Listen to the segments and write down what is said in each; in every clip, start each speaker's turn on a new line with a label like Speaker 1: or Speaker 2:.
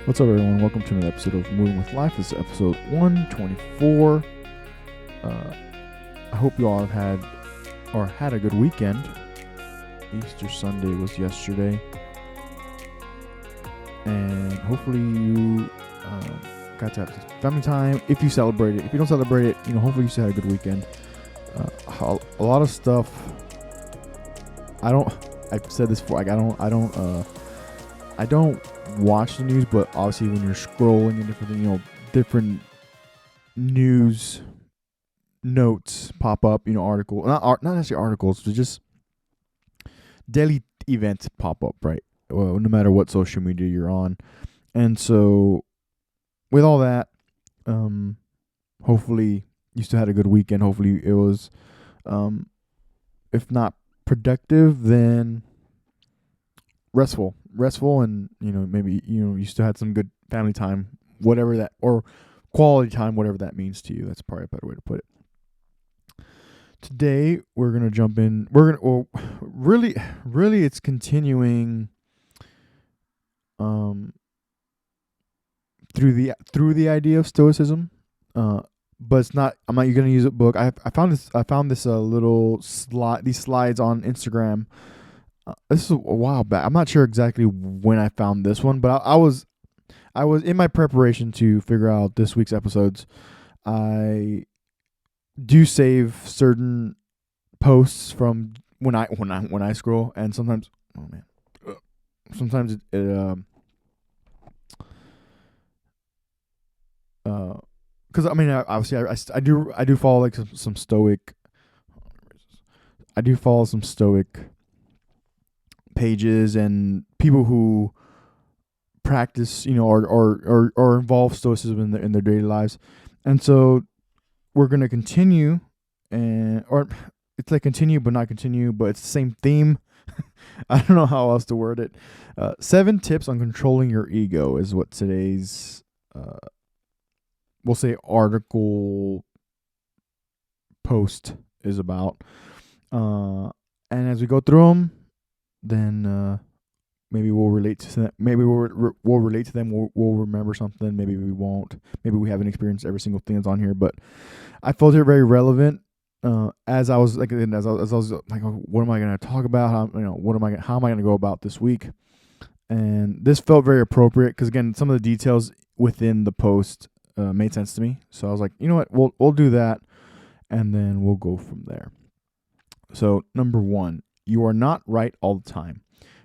Speaker 1: What's up, everyone? Welcome to another episode of Moving with Life. This is episode 124. I hope you all have had a good weekend. Easter Sunday was yesterday, and hopefully you got to have some family time. If you celebrate it, if you don't celebrate it, hopefully you still had a good weekend. A lot of stuff. I've said this before. I don't watch the news, but obviously when you're scrolling and different news notes pop up, article, not necessarily articles, but just daily events pop up, right? Well, no matter what social media you're on. And so with all that, hopefully you still had a good weekend. Hopefully it was, if not productive, then restful, and maybe you still had some good family time, whatever that, or quality time, whatever that means to you. That's probably a better way to put it. Today we're gonna jump in. Really, it's continuing through the idea of Stoicism, but it's not. I'm not gonna use a book. I found this little slide. These slides on Instagram. This is a while back. I'm not sure exactly when I found this one, but I was in my preparation to figure out this week's episodes. I do save certain posts from when I scroll, and sometimes, oh man, sometimes because obviously I do follow like some Stoic. I do follow some Stoic pages and people who practice, or involve Stoicism in their daily lives. And so we're going to continue, or it's like continue but not continue, but it's the same theme. I don't know how else to word it. 7 tips on controlling your ego is what today's, we'll say, article post is about. And as we go through them, then maybe we'll relate to them. Maybe we'll relate to them. We'll remember something. Maybe we won't. Maybe we haven't experienced every single thing that's on here. But I felt it very relevant. As I was like, what am I going to talk about? How am I going to go about this week? And this felt very appropriate because, again, some of the details within the post made sense to me. So I was like, you know what, we'll do that, and then we'll go from there. So number 1. You are not right all the time.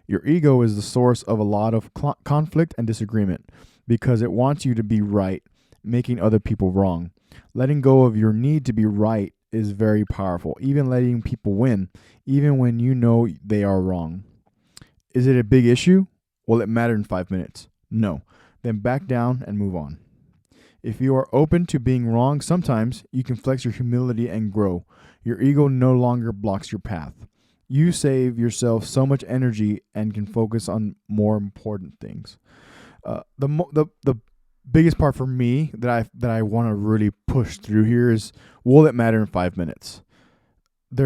Speaker 1: Your ego is the source of a lot of conflict and disagreement because it wants you to be right, making other people wrong. Letting go of your need to be right is very powerful, even letting people win, even when you know they are wrong. Is it a big issue? Will it matter in 5 minutes? No. Then back down and move on. If you are open to being wrong, sometimes you can flex your humility and grow. Your ego no longer blocks your path. You save yourself so much energy and can focus on more important things. The biggest part for me that I want to really push through here is, will it matter in 5 minutes? I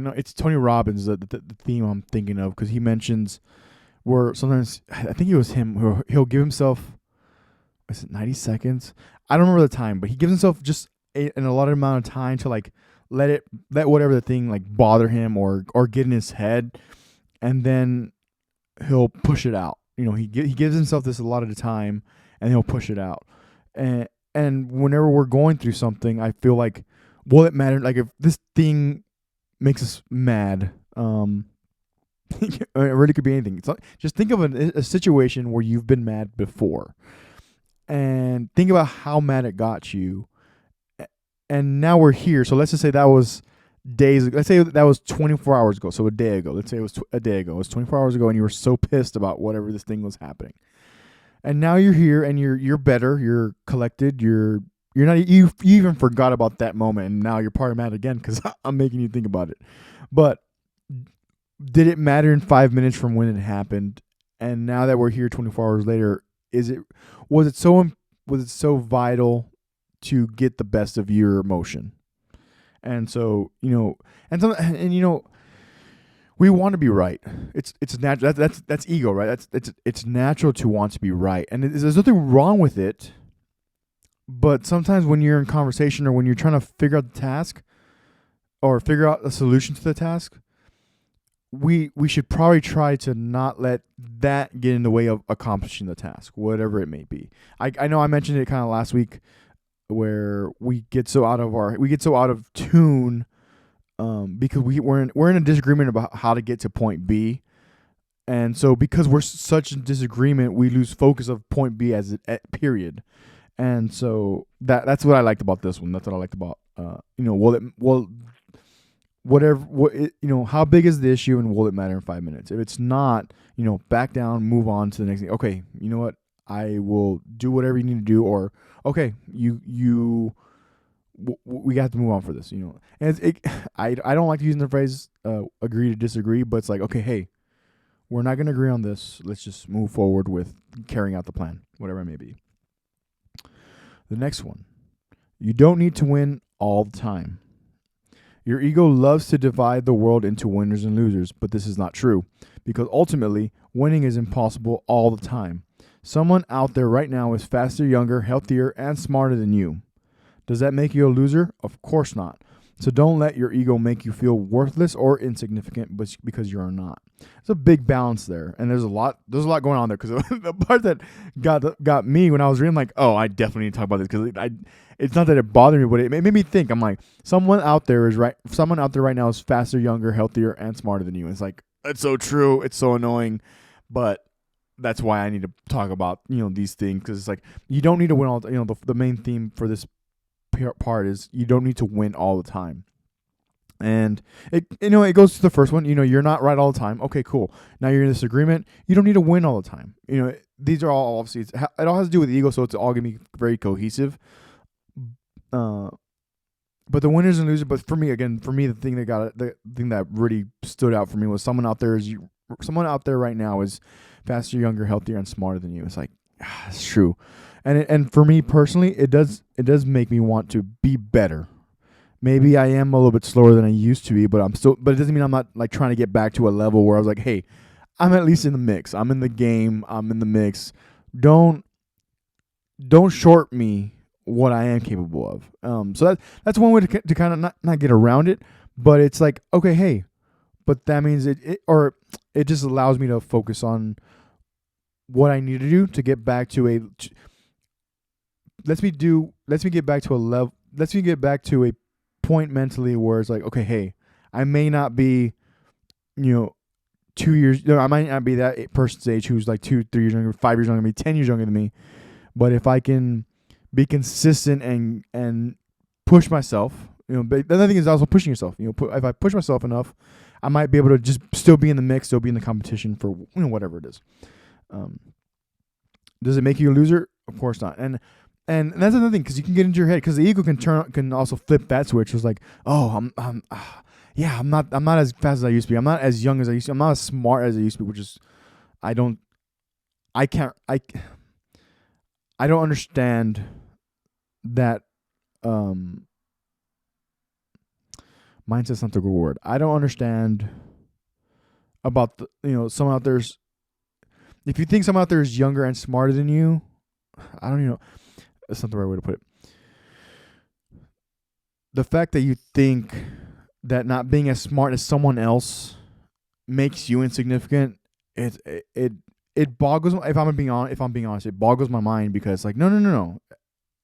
Speaker 1: know it's Tony Robbins, the theme I'm thinking of, because he mentions where sometimes, I think it was him, who he'll give himself, is it 90 seconds? I don't remember the time, but he gives himself just an allotted amount of time to like let whatever the thing like bother him or get in his head, and then he'll push it out. He gives himself this allotted time, and he'll push it out. And whenever we're going through something, I feel like, will it matter? Like, if this thing makes us mad, it really could be anything. So just think of a situation where you've been mad before, and think about how mad it got you. And now we're here. So let's just say that was days ago. Let's say that was 24 hours ago. So a day ago. Let's say it was a day ago. It was 24 hours ago, and you were so pissed about whatever this thing was happening. And now you're here, and you're better. You're collected. You're not. You even forgot about that moment, and now you're probably mad again because I'm making you think about it. But did it matter in 5 minutes from when it happened? And now that we're here 24 hours later, was it so vital to get the best of your emotion? And so, we want to be right. It's natural. That's ego, right? It's natural to want to be right, and there's nothing wrong with it. But sometimes when you're in conversation or when you're trying to figure out the task or figure out a solution to the task, we should probably try to not let that get in the way of accomplishing the task, whatever it may be. I know I mentioned it kind of last week where we get so out of tune because we're in a disagreement about how to get to point B. And so because we're such in disagreement, we lose focus of point B as at period. And so that's what I liked about this one. That's what I liked about how big is the issue and will it matter in 5 minutes? If it's not, back down, move on to the next thing. Okay, you know what? I will do whatever you need to do, or okay, we got to move on for this, And I don't like using the phrase agree to disagree, but it's like, okay, hey, we're not going to agree on this. Let's just move forward with carrying out the plan, whatever it may be. The next one, you don't need to win all the time. Your ego loves to divide the world into winners and losers, but this is not true, because ultimately, winning is impossible all the time. Someone out there right now is faster, younger, healthier, and smarter than you. Does that make you a loser? Of course not. So don't let your ego make you feel worthless or insignificant because you're not. It's a big balance there, and there's a lot going on there, because the part that got me when I was reading, like, oh, I definitely need to talk about this, because it's not that it bothered me, but it made me think. I'm like, someone out there right now is faster, younger, healthier, and smarter than you. And it's like, it's so true. It's so annoying, but that's why I need to talk about these things, because it's like you don't need to win all. The main theme for this part is you don't need to win all the time. And it goes to the first one. You're not right all the time. Okay, cool. Now you're in this agreement. You don't need to win all the time. These are all obviously it all has to do with the ego, so it's all gonna be very cohesive. But the winners and losers. But for me, the thing that really stood out for me was someone out there right now is faster, younger, healthier, and smarter than you. It's like, it's true. And for me personally, it does make me want to be better. Maybe I am a little bit slower than I used to be, but it doesn't mean I'm not like trying to get back to a level where I was like, hey, I'm at least in the mix. I'm in the game. I'm in the mix. Don't short me what I am capable of. So that's one way to kind of not get around it, but it's like, okay, hey, but that means it just allows me to focus on what I need to do to get back to a Let me get back to a point mentally where it's like, okay, hey, I may not be, 2 years, I might not be that person's age who's like 2, 3 years younger, 5 years younger than me, 10 years younger than me. But if I can be consistent and push myself, but the other thing is also pushing yourself. If I push myself enough, I might be able to just still be in the mix, still be in the competition for whatever it is. Does it make you a loser? Of course not. And that's another thing, because you can get into your head, because the ego can also flip that switch. It's like, oh, I'm not as fast as I used to be. I'm not as young as I used to be. I'm not as smart as I used to be, which is, I don't understand that. Mindset's not the good word. I don't understand about someone out there's. If you think someone out there is younger and smarter than you, I don't even know. That's not the right way to put it. The fact that you think that not being as smart as someone else makes you insignificant, it boggles. If I'm being honest, it boggles my mind, because like, no.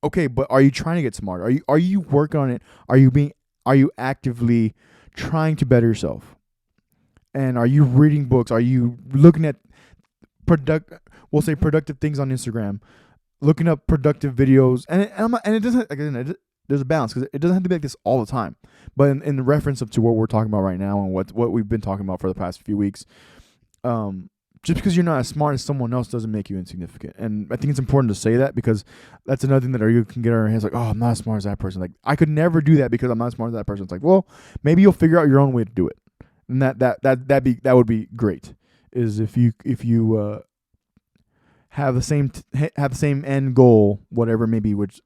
Speaker 1: Okay, but are you trying to get smarter? Are you working on it? Are you actively trying to better yourself? And are you reading books? Are you looking at productive things on Instagram? Looking up productive videos, and it doesn't, again, there's a balance, because it doesn't have to be like this all the time. But in the reference to what we're talking about right now and what we've been talking about for the past few weeks, just because you're not as smart as someone else doesn't make you insignificant. And I think it's important to say that, because that's another thing that you can get on our hands, like, oh, I'm not as smart as that person. Like, I could never do that because I'm not as smart as that person. It's like, well, maybe you'll figure out your own way to do it, and that would be great. Is if you have the same end goal, whatever it may be. Which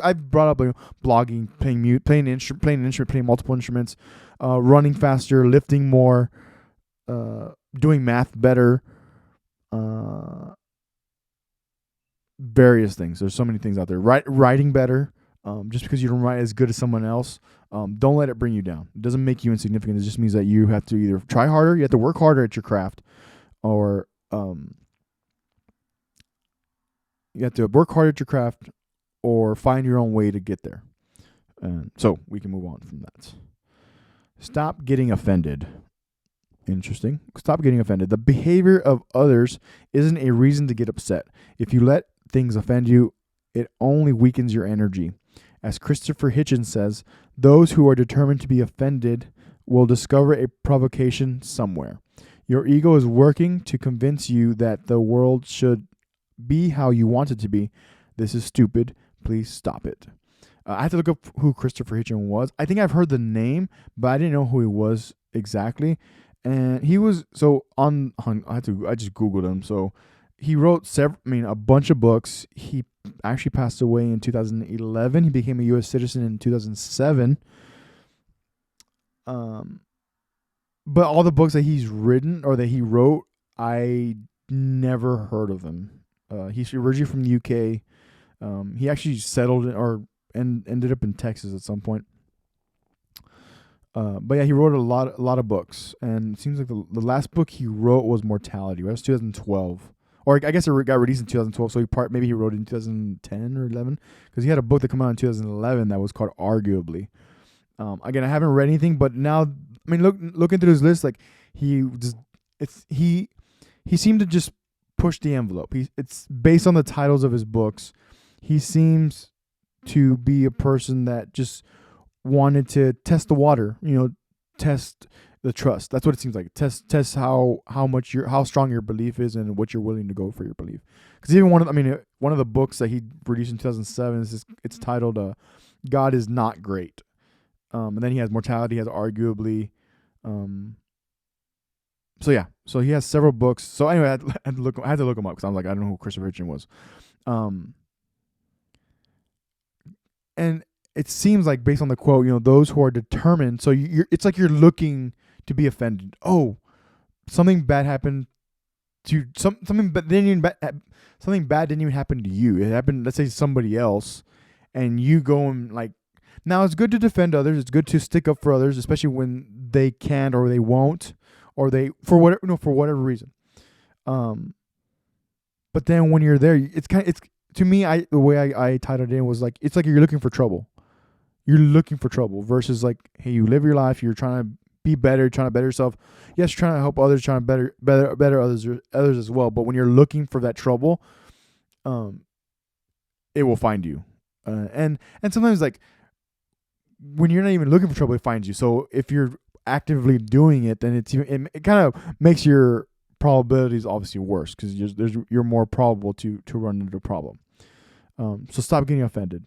Speaker 1: I've brought up, blogging, playing an instrument, playing multiple instruments, running faster, lifting more, doing math better, various things. There's so many things out there. Writing better. Just because you don't write as good as someone else, don't let it bring you down. It doesn't make you insignificant. It just means that you have to either try harder, you have to work harder at your craft, or you have to work hard at your craft, or find your own way to get there. So we can move on from that. Stop getting offended. Interesting. Stop getting offended. The behavior of others isn't a reason to get upset. If you let things offend you, it only weakens your energy. As Christopher Hitchens says, those who are determined to be offended will discover a provocation somewhere. Your ego is working to convince you that the world should be how you want it to be. This is stupid. Please stop it. I had to look up who Christopher Hitchens was. I think I've heard the name, but I didn't know who he was exactly. And he was I just Googled him. So he wrote a bunch of books. He actually passed away in 2011. He became a U.S. citizen in 2007. But all the books that he's written or that he wrote, I never heard of him. He's originally from the UK. He actually settled and ended up in Texas at some point. But yeah, he wrote a lot of books, and it seems like the last book he wrote was Mortality. Right? It was 2012, or I guess it got released in 2012. So maybe he wrote it in 2010 or 11, because he had a book that came out in 2011 that was called Arguably. Again, I haven't read anything, but now looking through his list, like he seemed to just push the envelope. It's based on the titles of his books. He seems to be a person that just wanted to test the water, test the trust. That's what it seems like. Test how strong your belief is and what you're willing to go for your belief. Because even one of the books that he released in 2007 it's titled "God is Not Great," and then he has Mortality, he has Arguably. So he has several books. So anyway, I had to look him up because I was like, I don't know who Christopher Hitchens was. And it seems like, based on the quote, those who are determined. So it's like you're looking to be offended. Oh, something bad happened to something bad didn't even happen to you. It happened, let's say, to somebody else, and you go and like. Now it's good to defend others. It's good to stick up for others, especially when they can't or they won't, or they for whatever reason. But then when you're there, it's to me, the way I titled it was like, it's like you're looking for trouble. You're looking for trouble versus like, hey, you live your life. You're trying to be better, trying to better yourself. Yes, you're trying to help others, trying to better others as well. But when you're looking for that trouble, it will find you. And sometimes, like, when you're not even looking for trouble, it finds you. So if you're actively doing it, then it kind of makes your probabilities obviously worse, because you're more probable to run into a problem. So stop getting offended.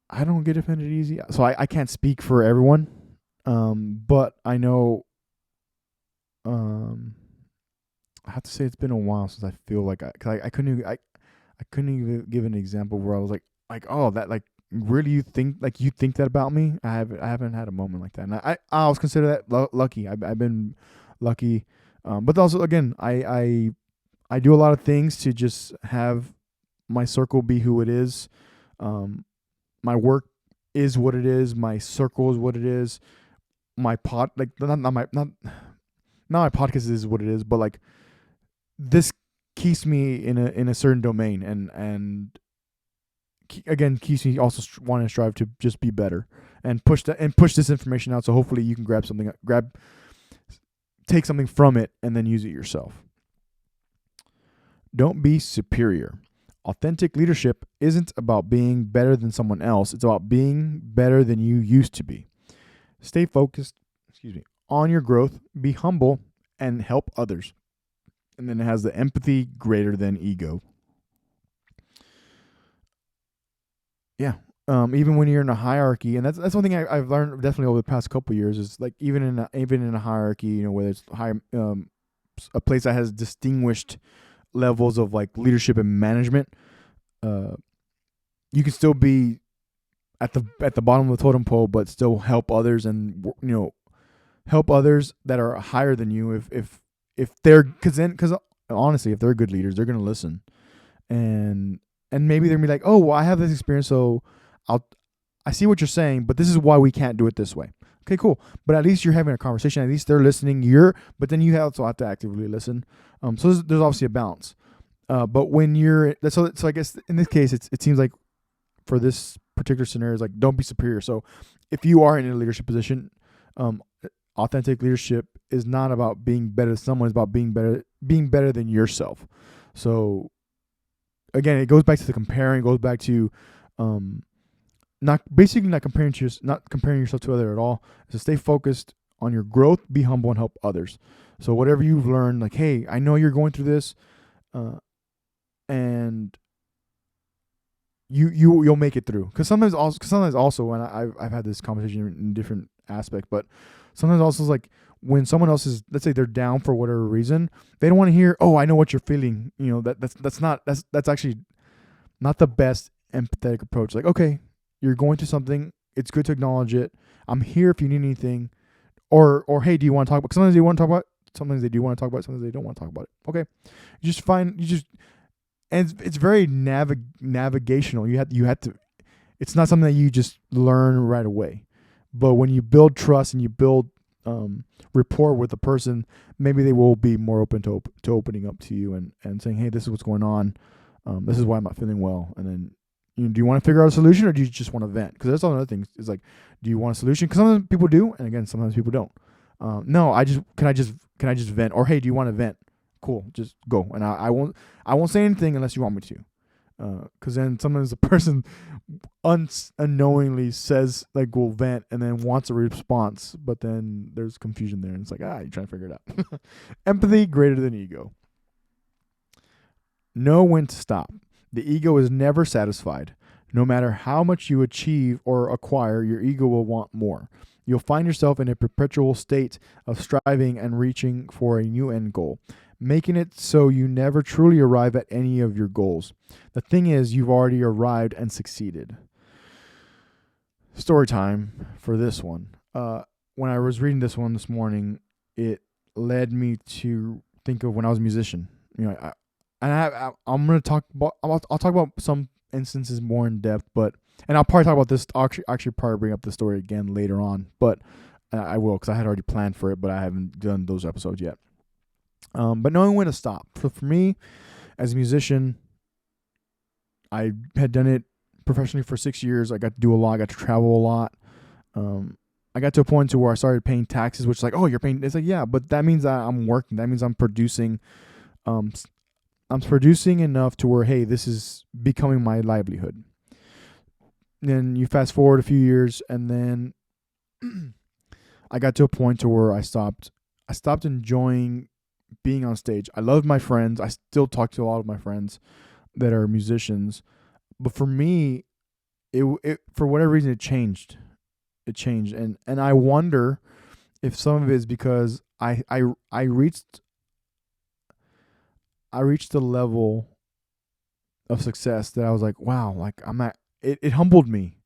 Speaker 1: I don't get offended easy, so I can't speak for everyone. But I know, I have to say it's been a while since I feel like I couldn't even give an example where I was like, oh, that, like, really, you think that about me? I haven't had a moment like that, and I always consider that lucky. I've been lucky, but also, again, I do a lot of things to just have my circle be who it is. My work is what it is. My circle is what it is. My not my podcast is what it is, but like, this keeps me in a certain domain, and again, keeps me also wanting to strive to just be better and push this information out. So hopefully you can take something from it and then use it yourself. Don't be superior. Authentic leadership isn't about being better than someone else. It's about being better than you used to be. Stay focused, on your growth, be humble, and help others. And then it has the empathy greater than ego. Yeah. Even when you're in a hierarchy, and that's one thing I've learned definitely over the past couple of years, is like, even in a hierarchy, whether it's high, a place that has distinguished levels of like leadership and management, you can still be at the bottom of the totem pole, but still help others, and help others that are higher than you. If they're because honestly, if they're good leaders, they're gonna listen, and maybe they're gonna be like, oh, well, I have this experience, so I see what you're saying, but this is why we can't do it this way. Okay, cool. But at least you're having a conversation. At least they're listening. But then you also have to actively listen. So there's obviously a balance. But when so I guess in this case, it seems like for this particular scenario, it's like, don't be superior. So if you are in a leadership position, authentic leadership is not about being better than someone. It's about being better than yourself. So again, it goes back to the comparing. It goes back to not comparing yourself to other at all. So stay focused on your growth, be humble, and help others. So whatever you've learned, like, hey, I know you're going through this, and you'll make it through. Because sometimes also, and I've had this conversation in different aspects, but sometimes also it's like when someone else is, let's say they're down for whatever reason, they don't want to hear, oh, I know what you're feeling. That's actually not the best empathetic approach. Like, okay, you're going through something. It's good to acknowledge it. I'm here if you need anything. Or hey, do you want to talk about? Sometimes they want to talk about it. Sometimes they do want to talk about it. Sometimes they don't want to talk about it. Okay, and it's very navigational. You have to. It's not something that you just learn right away. But when you build trust and you build rapport with the person, maybe they will be more open to opening up to you and saying, hey, this is what's going on. This is why I'm not feeling well. And then, do you want to figure out a solution, or do you just want to vent? Because that's another thing. It's like, do you want a solution? Because sometimes people do, and again, sometimes people don't. No, can I just vent? Or hey, do you want to vent? Cool, just go. And I won't say anything unless you want me to. Because then sometimes the person unknowingly says, like, will vent, and then wants a response, but then there's confusion there, and it's like, you're trying to figure it out. Empathy greater than ego. Know when to stop. The ego is never satisfied. No matter how much you achieve or acquire, your ego will want more. You'll find yourself in a perpetual state of striving and reaching for a new end goal, making it so you never truly arrive at any of your goals. The thing is, you've already arrived and succeeded. Story time for this one. When I was reading this one this morning, it led me to think of when I was a musician. I'm going to talk about, I'll talk about some instances more in depth, and I'll probably talk about this, actually probably bring up the story again later on, but I will, because I had already planned for it, but I haven't done those episodes yet. But knowing when to stop. For me, as a musician, I had done it professionally for 6 years. I got to do a lot. I got to travel a lot. I got to a point to where I started paying taxes, which is like, oh, you're paying. It's like, yeah, but that means that I'm working. That means I'm producing. I'm producing enough to where, hey, this is becoming my livelihood. Then you fast forward a few years, and then I got to a point to where I stopped enjoying being on stage. I loved my friends. I still talk to a lot of my friends that are musicians, but for me, it for whatever reason it changed. It changed, and I wonder if some of it is because I reached the level of success that I was like, wow, like I'm at. It humbled me,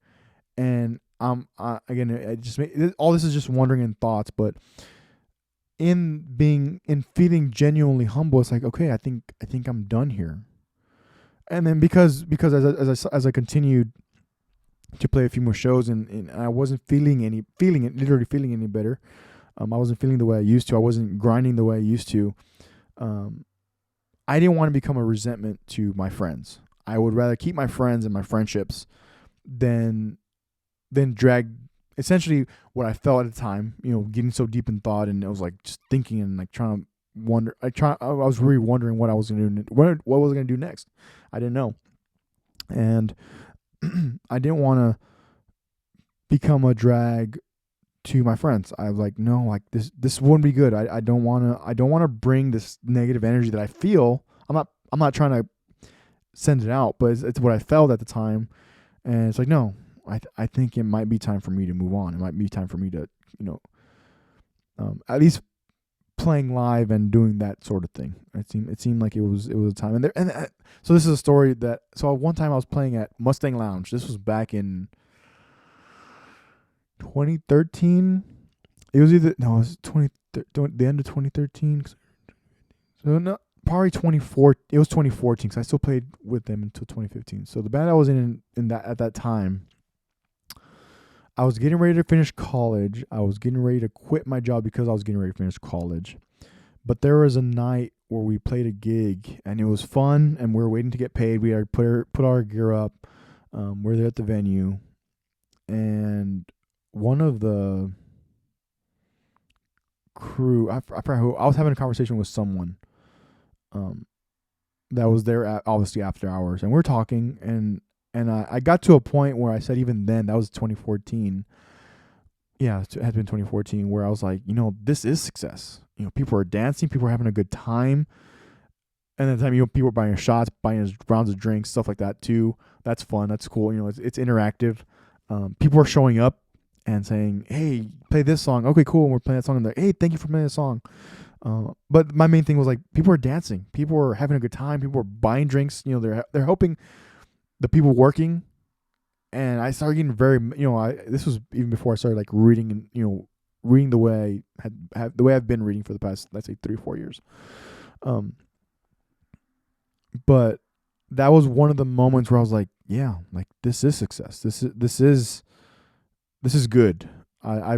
Speaker 1: and again, it just all this is just wondering and thoughts, but in feeling genuinely humble, it's like, okay, I think I'm done here. And then because as I continued to play a few more shows, and I wasn't literally feeling any better. I wasn't feeling the way I used to. I wasn't grinding the way I used to. I didn't want to become a resentment to my friends. I would rather keep my friends and my friendships than drag essentially what I felt at the time, getting so deep in thought, and it was like just thinking and like trying to wonder. I was really wondering what I was going to do. What was I going to do next? I didn't know, and I didn't want to become a drag to my friends. I was like, no, like this wouldn't be good. I don't want to bring this negative energy that I feel. I'm not trying to send it out, but it's what I felt at the time, and it's like, no. I think it might be time for me to move on. It might be time for me to, at least playing live and doing that sort of thing. It seemed like it was a time. So this is a story that. So one time I was playing at Mustang Lounge. This was back in 2013. It was either no, it was the end of 2013. So no, probably 24. It was 2014 because I still played with them until 2015. So the band I was in that at that time, I was getting ready to finish college. I was getting ready to quit my job because I was getting ready to finish college. But there was a night where we played a gig and it was fun, and we were waiting to get paid. We had put our gear up. We're there at the venue, and one of the crew, I forgot who, I was having a conversation with someone um, that was there obviously after hours, and we're talking, and I got to a point where I said, even then, that was 2014. Yeah, it had been 2014, where I was like, this is success. People are dancing, people are having a good time, and at the time, people are buying shots, buying rounds of drinks, stuff like that too. That's fun. That's cool. It's interactive. People are showing up and saying, "Hey, play this song." Okay, cool. And we're playing that song, and they're, "Hey, thank you for playing the song." But my main thing was like, people are dancing, people are having a good time, people are buying drinks. They're helping the people working, and I started getting very, this was even before I started like reading, and reading the way I the way I've been reading for the past, let's say, 3 or 4 years. But that was one of the moments where I was like, yeah, like this is success. This is good. I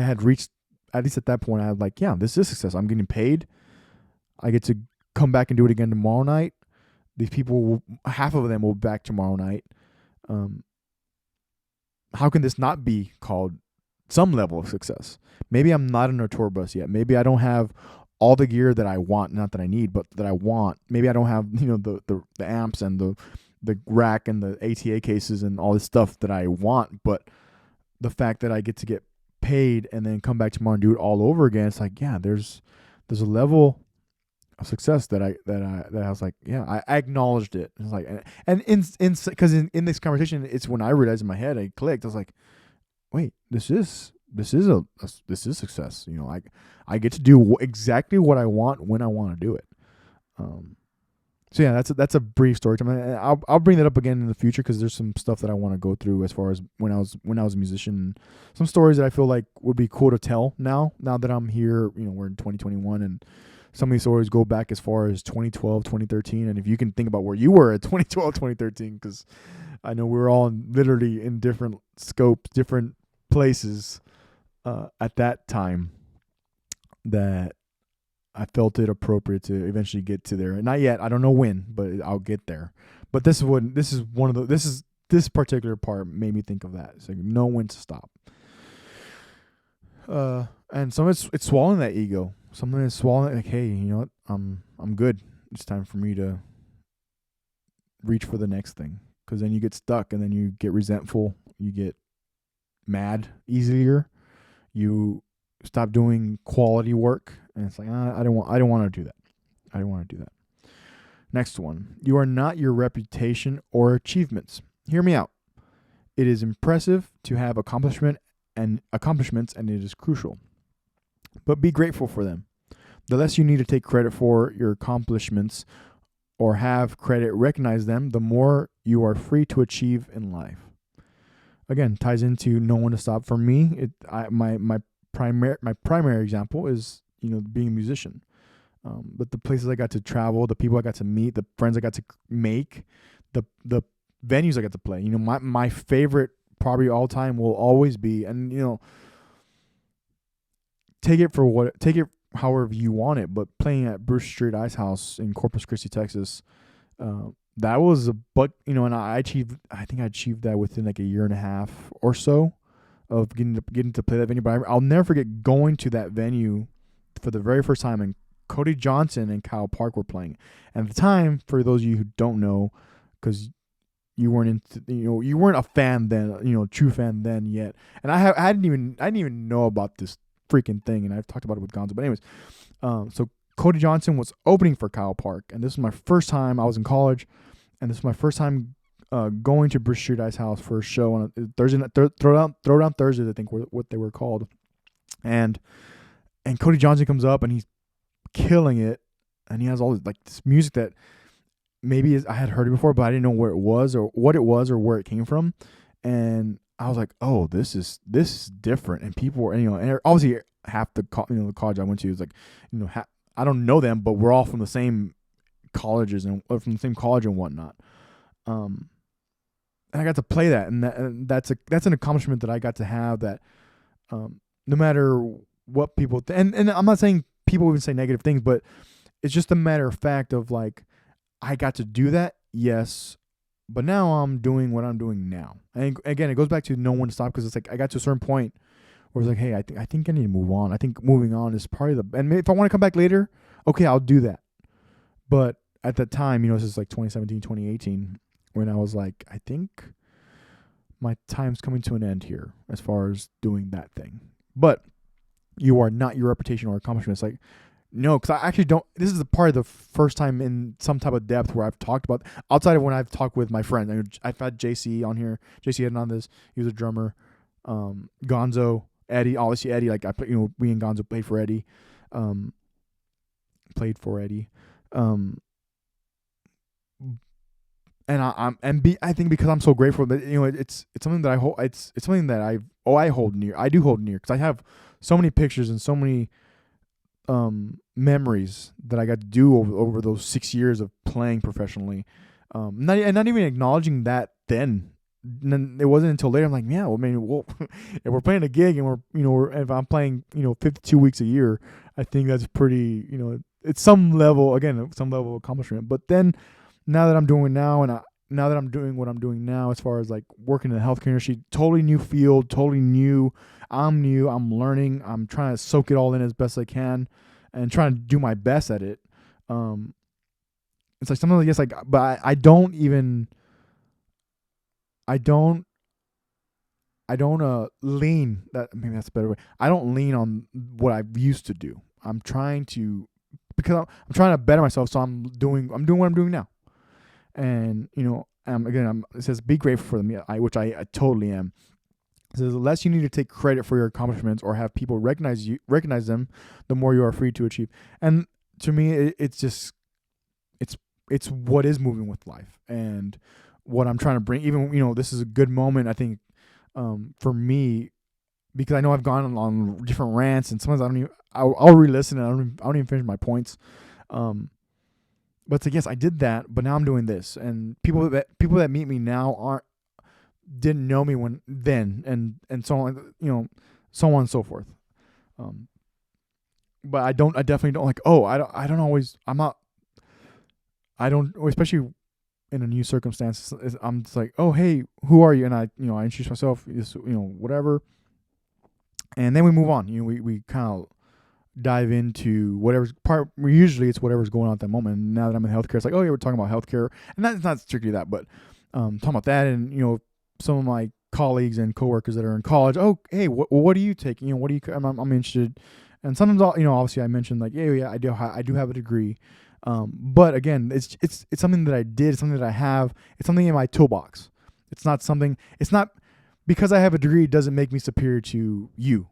Speaker 1: had reached, at least at that point, I had like, yeah, this is success. I'm getting paid. I get to come back and do it again tomorrow night. These people, half of them will be back tomorrow night. How can this not be called some level of success? Maybe I'm not in a tour bus yet. Maybe I don't have all the gear that I want, not that I need, but that I want. Maybe I don't have, the amps and the rack and the ATA cases and all this stuff that I want, but the fact that I get to get paid and then come back tomorrow and do it all over again, it's like, yeah, there's a level of success that I was like, yeah, I acknowledged it. It's like, and because in this conversation, it's when I realized in my head, I clicked. I was like, wait, this is success. I get to do exactly what I want when I want to do it. So yeah, that's a brief story time. I'll bring that up again in the future because there's some stuff that I want to go through as far as when I was a musician. Some stories that I feel like would be cool to tell now that I'm here. We're in 2021, and some of these stories go back as far as 2012, 2013. And if you can think about where you were at 2012, 2013, because I know we were all literally in different scopes, different places at that time, that I felt it appropriate to eventually get to there. Not yet. I don't know when, but I'll get there. But this particular part made me think of that. It's like, know when to stop. And some of it's swallowing that ego. Something is swallowing, like, hey, you know what? I'm good. It's time for me to reach for the next thing. Because then you get stuck, and then you get resentful. You get mad easier. You stop doing quality work, and it's like, I don't want to do that. I don't want to do that. Next one. You are not your reputation or achievements. Hear me out. It is impressive to have accomplishments, and it is crucial. But be grateful for them. The less you need to take credit for your accomplishments or have credit recognize them, the more you are free to achieve in life. Again, ties into know when to stop. For me, my primary example is being a musician. But the places I got to travel, the people I got to meet, the friends I got to make, the venues I got to play. My favorite probably all time will always be, and take it however you want it, but playing at Bruce Street Ice House in Corpus Christi, Texas, that was and I think I achieved that within like a year and a half or so of getting to play that venue. But I'll never forget going to that venue for the very first time, and Cody Johnson and Kyle Park were playing. And at the time, for those of you who don't know, because you weren't you weren't a fan then, true fan then yet, and I didn't even know about this freaking thing, and I've talked about it with Gonzo. But anyways, so Cody Johnson was opening for Kyle Park, and this was my first time. I was in college, and this was my first time going to Bruce Street Ice House for a show on a Thursday night, Throwdown Thursdays, I think were what they were called. And Cody Johnson comes up, and he's killing it, and he has all this music that maybe I had heard it before, but I didn't know where it was or what it was or where it came from. And I was like, oh, this is different, and people were, and obviously half the the college I went to is like, I don't know them, but we're all from the same colleges and from the same college and whatnot. Um, and I got to play that, and that's an accomplishment that I got to have. That no matter what people and I'm not saying people even say negative things, but it's just a matter of fact of like I got to do that, yes, but now I'm doing what I'm doing now. And again, it goes back to no one to stop because it's like I got to a certain point where it's like, hey, I think I need to move on. I think moving on is probably and maybe if I want to come back later, okay, I'll do that. But at that time, this is like 2017, 2018, when I was like, I think my time's coming to an end here as far as doing that thing. But you are not your reputation or accomplishment. It's like, no, because I actually don't. This is the part of the first time in some type of depth where I've talked about, outside of when I've talked with my friends. I've had JC on here. JC had on this. He was a drummer. Gonzo, Eddie, obviously Eddie. Like we and Gonzo played for Eddie. Played for Eddie. And I think because I'm so grateful that it's something that I hold. It's something that I hold near. I do hold near because I have so many pictures and so many memories that I got to do over those 6 years of playing professionally. Not even acknowledging that then. And then it wasn't until later I'm like, yeah, well, I mean, if we're playing a gig and if I'm playing 52 weeks a year, I think that's pretty, it's some level of accomplishment. But then now that I'm doing now, now that I'm doing what I'm doing now, as far as like working in the healthcare industry, totally new field, totally new. I'm new. I'm learning. I'm trying to soak it all in as best I can, and trying to do my best at it. It's like something like yes, like, but I don't even. I don't lean that maybe that's a better way. I don't lean on what I used to do. I'm trying to because I'm trying to better myself, so I'm doing what I'm doing now. And it says be grateful for them, which I totally am. It says the less you need to take credit for your accomplishments or have people recognize them, the more you are free to achieve. And to me, it's just it's what is moving with life and what I'm trying to bring. Even this is a good moment I think for me because I know I've gone on different rants and sometimes I don't even I'll re-listen and I don't even finish my points. But it's like, yes, I did that, but now I'm doing this, and people that meet me now didn't know me then, and so on, so on and so forth. But I definitely don't like. Oh, I don't always. I'm not. I don't, especially in a new circumstance. I'm just like, oh, hey, who are you? And I introduce myself, whatever, and then we move on. We kind of dive into whatever's part. Usually, it's whatever's going on at that moment. And now that I'm in healthcare, it's like, oh yeah, we're talking about healthcare, and that's not strictly that, but talking about that, and some of my colleagues and coworkers that are in college. Oh, hey, what are you taking? What do you? I'm interested, and sometimes obviously I mentioned like, yeah, I do have a degree, but again, it's something that I did, it's something that I have, it's something in my toolbox. It's not because I have a degree doesn't make me superior to you.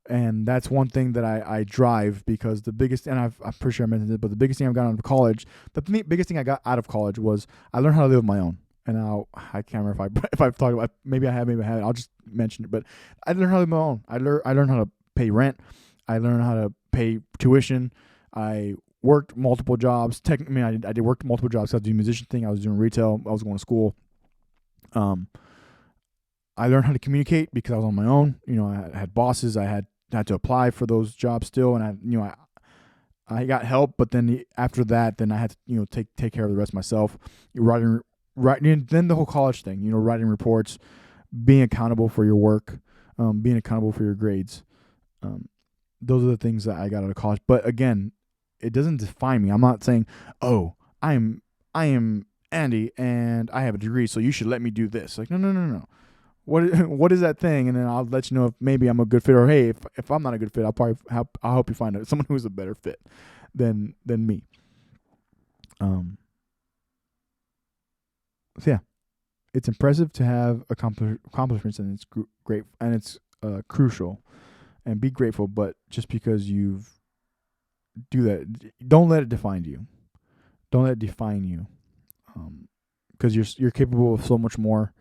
Speaker 1: And that's one thing that I drive because the biggest, and I'm pretty sure I mentioned it, but the biggest thing I've got out of college, the biggest thing I got out of college was I learned how to live on my own. And I can't remember if I've talked about, maybe I haven't. I'll just mention it. But I learned how to live on my own. I learned how to pay rent. I learned how to pay tuition. I worked multiple jobs. I did work multiple jobs. I was doing musician thing. I was doing retail. I was going to school. I learned how to communicate because I was on my own. I had bosses. I had to apply for those jobs still, and I got help. But then after that, then I had to take care of the rest myself. Writing, then the whole college thing. Writing reports, being accountable for your work, being accountable for your grades. Those are the things that I got out of college. But again, it doesn't define me. I'm not saying, oh, I am Andy and I have a degree, so you should let me do this. Like, no. What is that thing? And then I'll let you know if maybe I'm a good fit, or hey, if I'm not a good fit, I'll help you find someone who's a better fit than me. So yeah, it's impressive to have accomplishments, and it's great, and it's crucial, and be grateful. But just because you've do that, don't let it define you. Don't let it define you, because you're capable of so much more.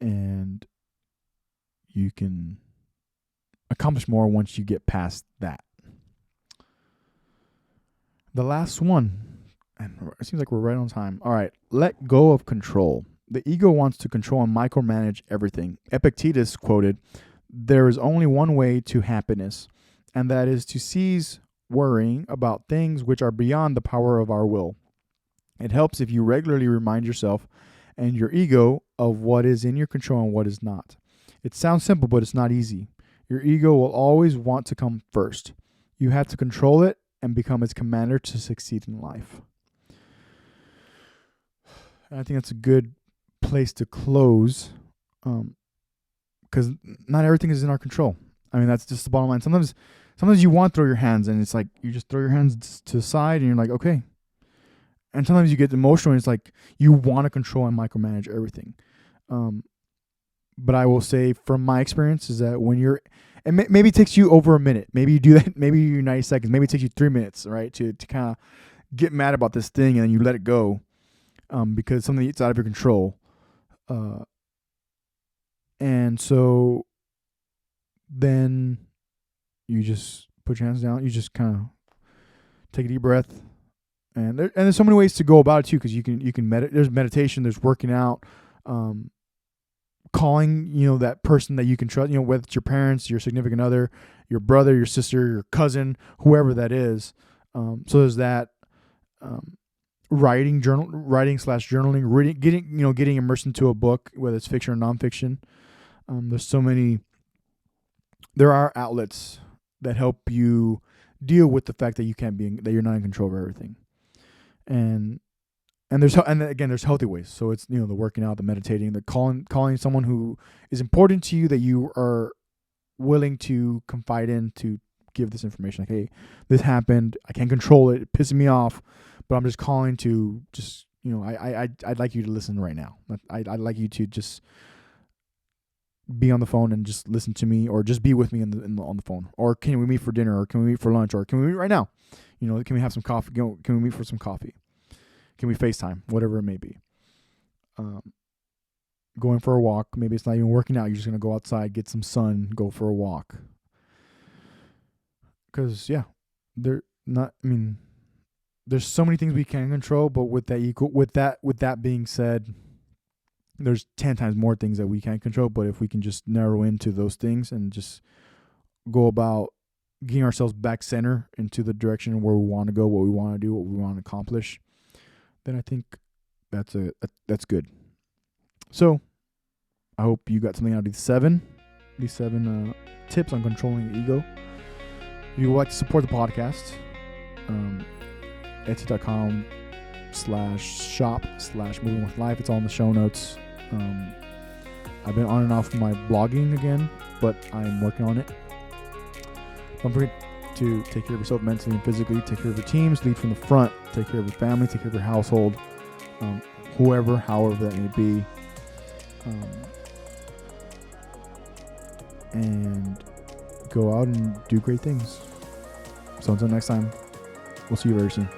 Speaker 1: And you can accomplish more once you get past that. The last one, and it seems like we're right on time. All right, let go of control. The ego wants to control and micromanage everything. Epictetus quoted, "There is only one way to happiness, and that is to cease worrying about things which are beyond the power of our will. It helps if you regularly remind yourself and your ego of what is in your control and what is not. It sounds simple, but it's not easy. Your ego will always want to come first. You have to control it and become its commander to succeed in life." And I think that's a good place to close, because not everything is in our control. I mean, that's just the bottom line. Sometimes you want to throw your hands, and it's like you just throw your hands to the side, and you're like, okay. And sometimes you get emotional, and it's like you want to control and micromanage everything. But I will say, from my experience, is that when you're, and maybe it takes you over a minute. Maybe you do that. Maybe you're 90 seconds. Maybe it takes you 3 minutes, right, to kind of get mad about this thing, and then you let it go, because something it's out of your control. And so then you just put your hands down. You just kind of take a deep breath. And there's so many ways to go about it too, because you can meditate. There's meditation. There's working out. Calling, that person that you can trust. Whether it's your parents, your significant other, your brother, your sister, your cousin, whoever that is. So there's that. Writing/journaling, reading, getting immersed into a book, whether it's fiction or nonfiction. There's so many. There are outlets that help you deal with the fact that that you're not in control of everything. And there's healthy ways. So it's the working out, the meditating, the calling someone who is important to you, that you are willing to confide in, to give this information. Like, hey, this happened. I can't control it. It pisses me off, but I'm just calling to just I'd like you to listen right now. I'd like you to just be on the phone and just listen to me, or just be with me on the phone. Or can we meet for dinner, or can we meet for lunch, or can we meet right now? Can we have some coffee? Can we meet for some coffee? Can we FaceTime? Whatever it may be. Going for a walk. Maybe it's not even working out. You're just going to go outside, get some sun, go for a walk. Because, there's so many things we can control, but with that being said, there's 10 times more things that we can't control. But if we can just narrow into those things and just go about getting ourselves back center into the direction where we want to go, what we want to do, what we want to accomplish, then I think that's good. So I hope you got something out of these seven tips on controlling the ego. If you would like to support the podcast, etsy.com/shop/movingwithlife. It's all in the show notes. I've been on and off my blogging again, but I'm working on it. Don't forget to take care of yourself mentally and physically. Take care of your teams. Lead from the front. Take care of your family. Take care of your household. However that may be. And go out and do great things. So until next time, we'll see you very soon.